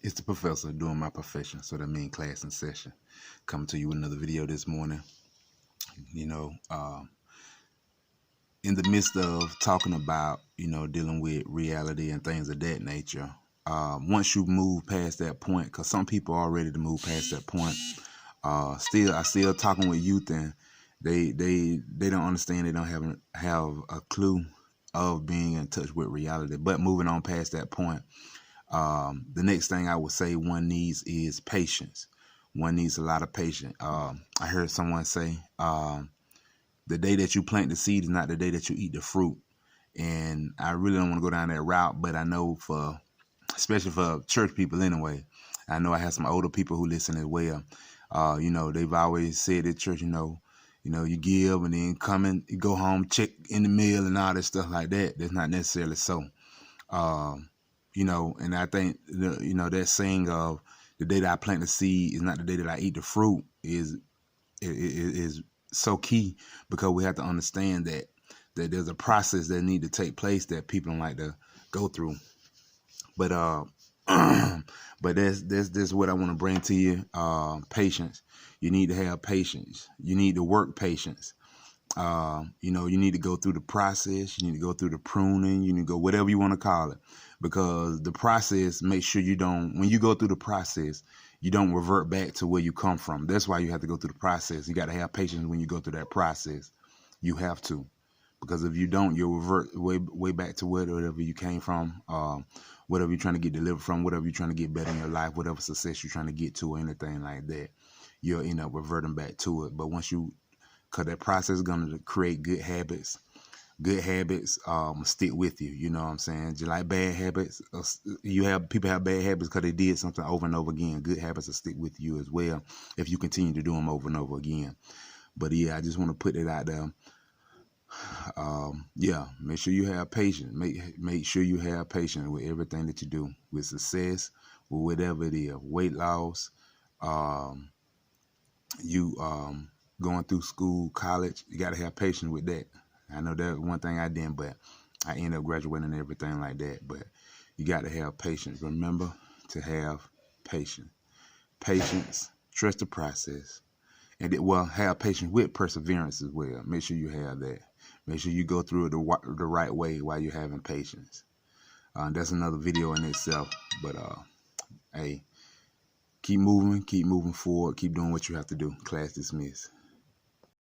It's the professor doing my profession, so that means class in session. Coming to you with another video this morning. You know, in the midst of talking about, dealing with reality and things of that nature, once you move past that point, because some people are ready to move past that point, I still talking with youth, and they don't understand. They don't have a clue of being in touch with reality. But moving on past that point, the next thing I would say one needs is patience. One needs a lot of patience. I heard someone say, the day that you plant the seed is not the day that you eat the fruit. And I really don't want to go down that route, but I know especially for church people anyway, I know I have some older people who listen as well. They've always said at church, you give and then you go home, check in the mail and all that stuff like that. That's not necessarily so. And I think, that saying of the day that I plant the seed is not the day that I eat the fruit is so key, because we have to understand that there's a process that need to take place that people don't like to go through. But but that's what I want to bring to you. Patience. You need to have patience. You need to work patience. You need to go through the process. You need to go through the pruning. You need to go whatever you want to call it, because the process makes sure when you go through the process, you don't revert back to where you come from. That's why you have to go through the process. You got to have patience when you go through that process. You have to, because if you don't, you'll revert way back to whatever you came from, whatever you're trying to get delivered from, whatever you're trying to get better in your life, whatever success you're trying to get to, or anything like that. You'll end up reverting back to it. But because that process is going to create good habits. Good habits stick with you. You know what I'm saying? Just like bad habits, people have bad habits because they did something over and over again. Good habits will stick with you as well if you continue to do them over and over again. But yeah, I just want to put it out there. Make sure you have patience. Make sure you have patience with everything that you do, with success, with whatever it is. Weight loss, going through school, college, you got to have patience with that. I know that one thing I didn't, but I ended up graduating and everything like that. But you got to have patience. Remember to have patience. Patience, trust the process, and have patience with perseverance as well. Make sure you have that. Make sure you go through it the right way while you're having patience. That's another video in itself. But hey, keep moving forward, keep doing what you have to do. Class dismissed.